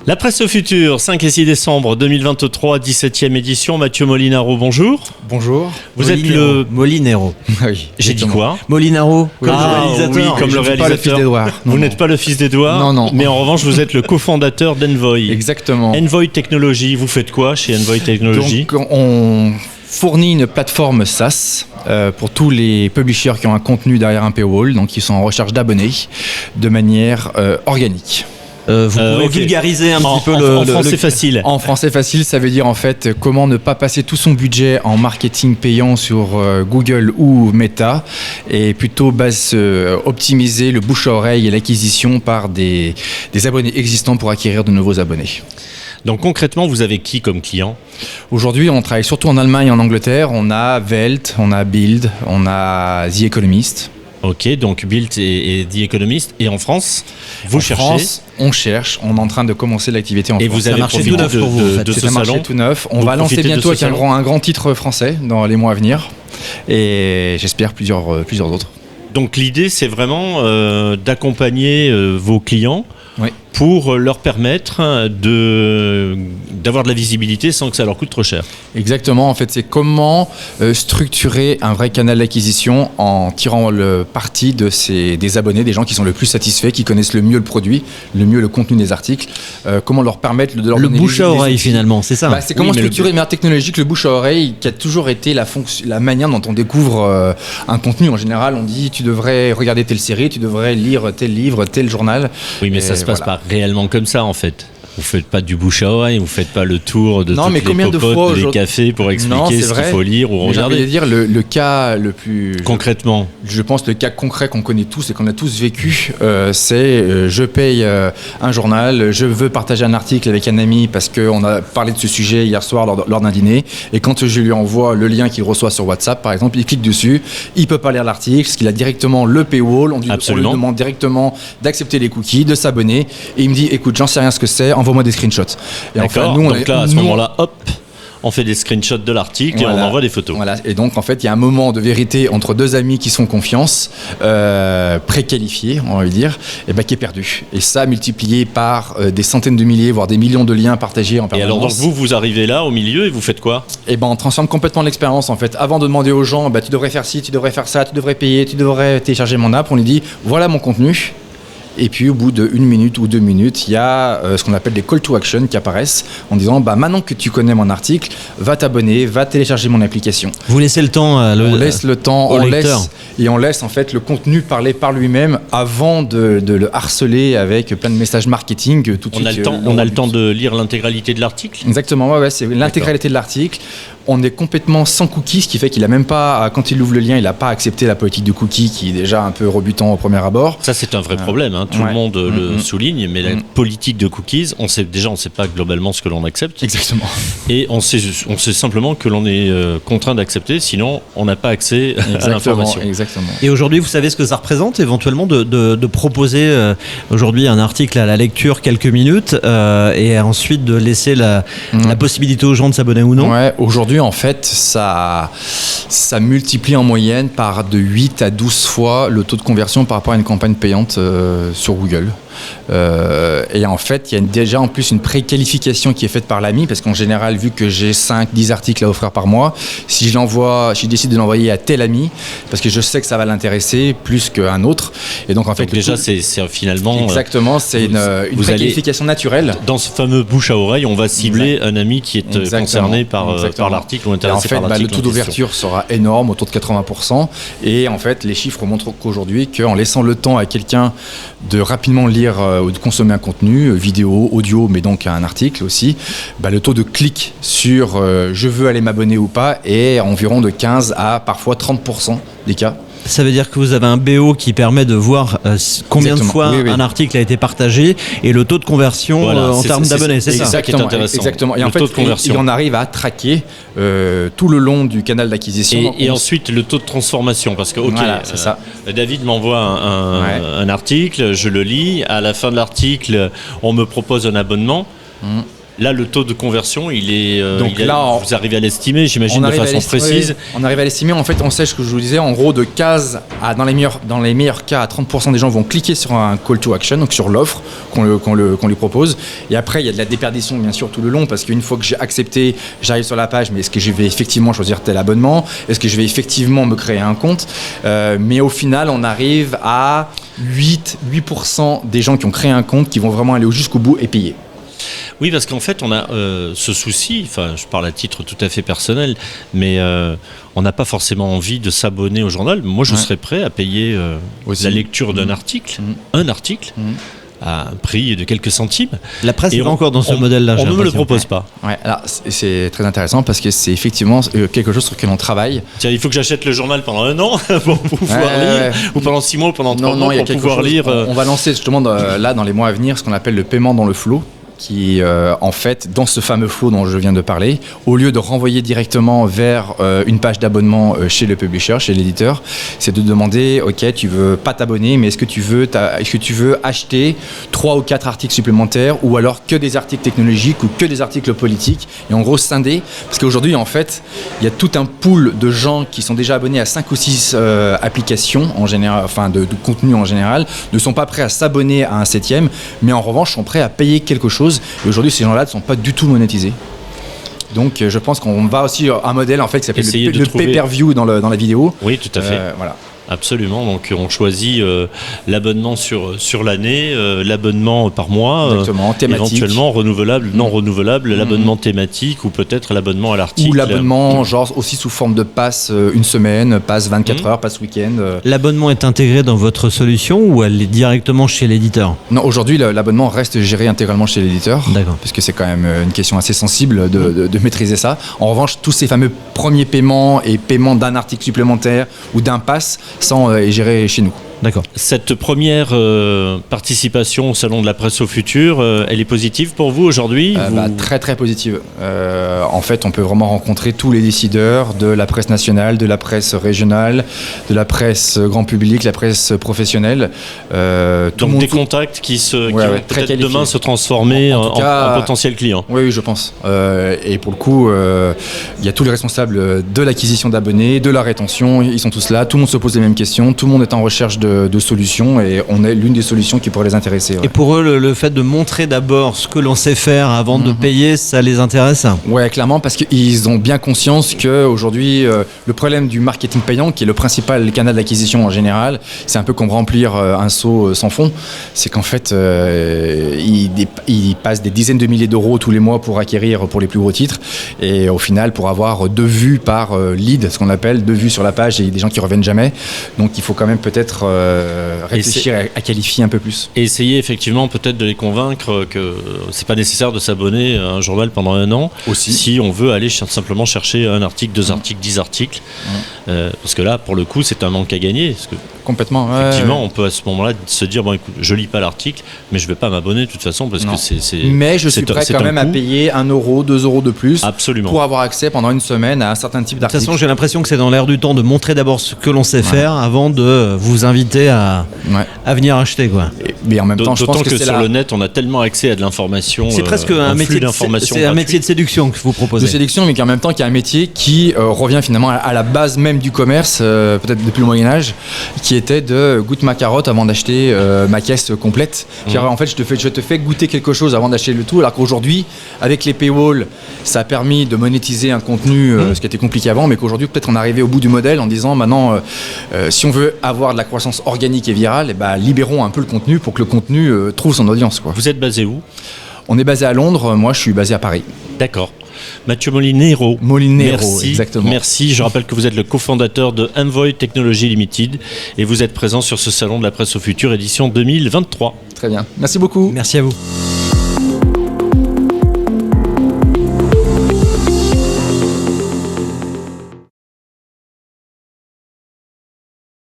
La presse au futur, 5 et 6 décembre 2023, 17e édition. Mathieu Molinaro, bonjour. Bonjour. Vous êtes le... Molinaro. Oui, j'ai dit quoi? Molinaro, comme le réalisateur. Oui, comme le réalisateur. Pas le fils d'Edouard. Vous n'êtes pas le fils d'Edouard. Non. Mais en revanche, vous êtes le cofondateur d'Envoy. Exactement. Envoy Technologies, vous faites quoi chez Envoy Technologies? Donc, on fournit une plateforme SaaS pour tous les publishers qui ont un contenu derrière un paywall, donc qui sont en recherche d'abonnés de manière organique. Vous pouvez vulgariser un petit peu en français facile. En français facile, ça veut dire en fait comment ne pas passer tout son budget en marketing payant sur Google ou Meta et plutôt optimiser le bouche à oreille et l'acquisition par des abonnés existants pour acquérir de nouveaux abonnés. Donc concrètement, vous avez qui comme client? Aujourd'hui, on travaille surtout en Allemagne et en Angleterre. On a Welt, on a Bild, on a The Economist. Ok, donc Bild et The Economist. Et en France, vous cherchez? France, on cherche. On est en train de commencer l'activité en France. Et vous avez marché tout neuf pour vous, en fait. de ce C'est un marché salon tout neuf. On Vous va lancer profitez de bientôt ce avec salon un grand titre français dans les mois à venir. Et j'espère plusieurs autres. Donc l'idée, c'est vraiment d'accompagner vos clients Oui. pour leur permettre d'avoir de la visibilité sans que ça leur coûte trop cher. Exactement, en fait, c'est comment structurer un vrai canal d'acquisition en tirant le parti des abonnés, des gens qui sont le plus satisfaits, qui connaissent le mieux le produit, le mieux le contenu des articles, comment leur permettre de leur Le donner bouche à des oreille outils. finalement, c'est ça. C'est comment structurer de manière technologique le bouche à oreille qui a toujours été la manière dont on découvre un contenu. En général, on dit tu devrais regarder telle série, tu devrais lire tel livre, tel journal. Oui, mais ça se passe pas réellement comme ça en fait. Vous faites pas du bouche à oreille, vous faites pas le tour de toutes les popotes, les cafés pour expliquer ce qu'il faut lire ou regarder. J'ai envie de dire le cas le plus concrètement. Je pense le cas concret qu'on connaît tous et qu'on a tous vécu, c'est je paye un journal, je veux partager un article avec un ami parce qu'on a parlé de ce sujet hier soir lors d'un dîner, et quand je lui envoie le lien qu'il reçoit sur WhatsApp par exemple, il clique dessus, il peut pas lire l'article parce qu'il a directement le paywall, on lui demande directement d'accepter les cookies, de s'abonner, et il me dit écoute, j'en sais rien ce que c'est, envoie-moi des screenshots. Et d'accord, enfin, donc là à ce moment-là, hop, on fait des screenshots de l'article et on envoie des photos. Voilà. Et donc en fait il y a un moment de vérité entre deux amis qui sont confiance, préqualifiés on va dire, et qui est perdu. Et ça multiplié par des centaines de milliers, voire des millions de liens partagés en permanence. Et alors donc vous arrivez là au milieu et vous faites quoi? Et on transforme complètement l'expérience en fait. Avant de demander aux gens tu devrais faire ci, tu devrais faire ça, tu devrais payer, tu devrais télécharger mon app, on lui dit voilà mon contenu. Et puis au bout de 1 minute ou 2 minutes, il y a ce qu'on appelle des call to action qui apparaissent en disant maintenant que tu connais mon article, va t'abonner, va télécharger mon application. Vous laissez le temps on laisse le temps, au lecteur. On laisse en fait le contenu parler par lui-même avant de le harceler avec plein de messages marketing tout de suite. On a le temps de lire l'intégralité de l'article? Exactement, ouais, c'est l'intégralité de l'article. On est complètement sans cookies, ce qui fait qu'il a même pas, quand il ouvre le lien, il n'a pas accepté la politique de cookies qui est déjà un peu rebutant au premier abord. Ça c'est un vrai problème, hein. Tout le monde le souligne, mais la politique de cookies, on sait pas globalement ce que l'on accepte. Exactement. Et on sait simplement que l'on est contraint d'accepter, sinon on n'a pas accès à l'information. Exactement. Et aujourd'hui, vous savez ce que ça représente éventuellement de proposer aujourd'hui un article à la lecture quelques minutes et ensuite de laisser la possibilité aux gens de s'abonner ou non? Ouais, aujourd'hui en fait ça multiplie en moyenne par de 8 à 12 fois le taux de conversion par rapport à une campagne payante sur Google. Et en fait, il y a déjà en plus une préqualification qui est faite par l'ami, parce qu'en général, vu que j'ai 5-10 articles à offrir par mois, si je décide de l'envoyer à tel ami, parce que je sais que ça va l'intéresser plus qu'un autre. Et donc en fait, déjà, c'est finalement... Exactement, c'est une préqualification naturelle. Dans ce fameux bouche à oreille, on va cibler un ami qui est concerné par l'article ou intéressé par l'article. Le taux d'ouverture sera énorme, autour de 80%. Et en fait, les chiffres montrent qu'aujourd'hui, qu'en laissant le temps à quelqu'un de rapidement lire ou de consommer un contenu, vidéo, audio, mais donc un article aussi, le taux de clic sur je veux aller m'abonner ou pas est environ de 15 à parfois 30% des cas. Ça veut dire que vous avez un BO qui permet de voir combien de fois un article a été partagé et le taux de conversion en termes d'abonnés, c'est ça? C'est ça qui est intéressant. Exactement. Et en fait, on arrive à traquer tout le long du canal d'acquisition. Et ensuite, le taux de transformation. Parce que, c'est ça. David m'envoie un article, je le lis. À la fin de l'article, on me propose un abonnement. Là, le taux de conversion, il est. Donc vous arrivez à l'estimer, j'imagine, de façon précise. On arrive à l'estimer. En fait, on sait ce que je vous disais. En gros, de 15 à dans les meilleurs cas, à 30% des gens vont cliquer sur un call to action, donc sur l'offre qu'on lui propose. Et après, il y a de la déperdition, bien sûr, tout le long, parce qu'une fois que j'ai accepté, j'arrive sur la page. Mais est-ce que je vais effectivement choisir tel abonnement? Est-ce que je vais effectivement me créer un compte? Mais au final, on arrive à 8% des gens qui ont créé un compte qui vont vraiment aller jusqu'au bout et payer. Oui, parce qu'en fait, on a ce souci, enfin, je parle à titre tout à fait personnel, mais on n'a pas forcément envie de s'abonner au journal. Moi, je serais prêt à payer la lecture d'un article, à un prix de quelques centimes. La presse n'est pas encore dans ce modèle-là. On ne me le propose pas. Ouais, alors, c'est très intéressant parce que c'est effectivement quelque chose sur lequel on travaille. Tiens, il faut que j'achète le journal pendant 1 an pour pouvoir lire, ou pendant 6 mois, ou pendant 3 mois pour pouvoir lire. On va lancer justement là, dans les mois à venir, ce qu'on appelle le paiement dans le flow, qui en fait, dans ce fameux flow dont je viens de parler, au lieu de renvoyer directement vers une page d'abonnement chez le publisher, chez l'éditeur, c'est de demander, ok, tu veux pas t'abonner, mais est-ce que tu veux acheter 3 ou 4 articles supplémentaires, ou alors que des articles technologiques ou que des articles politiques, et en gros scinder, parce qu'aujourd'hui en fait, il y a tout un pool de gens qui sont déjà abonnés à 5 ou 6 applications en général, enfin de contenu en général, ne sont pas prêts à s'abonner à un 7e, mais en revanche sont prêts à payer quelque chose. Et aujourd'hui, ces gens-là ne sont pas du tout monétisés. Donc, je pense qu'on va aussi à un modèle en fait qui s'appelle le pay-per-view dans la vidéo. Oui, tout à fait. Voilà. Absolument, donc on choisit l'abonnement sur l'année, l'abonnement par mois, éventuellement renouvelable, non renouvelable, l'abonnement thématique ou peut-être l'abonnement à l'article. Ou l'abonnement genre aussi sous forme de pass une semaine, pass 24 heures, pass week-end. L'abonnement est intégré dans votre solution ou elle est directement chez l'éditeur? Non, aujourd'hui l'abonnement reste géré intégralement chez l'éditeur. D'accord. Parce que c'est quand même une question assez sensible de maîtriser ça. En revanche, tous ces fameux premiers paiements et paiements d'un article supplémentaire ou d'un pass est géré chez nous. D'accord. Cette première participation au Salon de la Presse au Futur, elle est positive pour vous aujourd'hui? Très très positive. En fait, on peut vraiment rencontrer tous les décideurs de la presse nationale, de la presse régionale, de la presse grand public, la presse professionnelle. Donc des contacts qui vont peut-être demain se transformer en potentiels clients. Oui, je pense. Et pour le coup, il y a tous les responsables de l'acquisition d'abonnés, de la rétention, ils sont tous là, tout le monde se pose les mêmes questions, tout le monde est en recherche de solutions et on est l'une des solutions qui pourrait les intéresser. Ouais. Et pour eux, le fait de montrer d'abord ce que l'on sait faire avant de payer, ça les intéresse? Ouais, clairement, parce qu'ils ont bien conscience qu'aujourd'hui, le problème du marketing payant, qui est le principal canal d'acquisition en général, c'est un peu comme remplir un seau sans fond. C'est qu'en fait, ils passent des dizaines de milliers d'euros tous les mois pour acquérir pour les plus gros titres et au final, pour avoir 2 vues par lead, ce qu'on appelle 2 vues sur la page et des gens qui reviennent jamais. Donc, il faut quand même peut-être réfléchir à qualifier un peu plus. Et essayer effectivement peut-être de les convaincre que c'est pas nécessaire de s'abonner à un journal pendant 1 an aussi, si on veut aller simplement chercher un article, 2 articles, 10 articles. Parce que là, pour le coup, c'est un manque à gagner. Parce que complètement. Effectivement, on peut à ce moment-là se dire bon, écoute, je lis pas l'article, mais je vais pas m'abonner de toute façon parce que c'est. Mais je suis prêt quand même à payer 1 euro, 2 euros de plus. Absolument. Pour avoir accès pendant 1 semaine à un certain type d'article. De toute façon, j'ai l'impression que c'est dans l'air du temps de montrer d'abord ce que l'on sait faire avant de vous inviter à venir acheter, quoi. Mais en même temps, je pense que sur le net, on a tellement accès à de l'information. C'est presque un métier c'est un métier de séduction que vous proposez. De séduction, mais en même temps, qui est un métier qui revient finalement à la base même du commerce, peut-être depuis le Moyen-Âge, qui était de goûte ma carotte avant d'acheter ma caisse complète. En fait, je te fais goûter quelque chose avant d'acheter le tout, alors qu'aujourd'hui, avec les paywalls, ça a permis de monétiser un contenu, ce qui était compliqué avant, mais qu'aujourd'hui, peut-être on est arrivé au bout du modèle en disant maintenant, si on veut avoir de la croissance organique et virale, libérons un peu le contenu pour que le contenu trouve son audience, quoi. Vous êtes basé où? On est basé à Londres, moi je suis basé à Paris. D'accord. Mathieu Molinero. Merci, exactement. Merci. Je rappelle que vous êtes le cofondateur de Envoy Technology Limited et vous êtes présent sur ce salon de la presse au futur édition 2023. Très bien. Merci beaucoup. Merci à vous.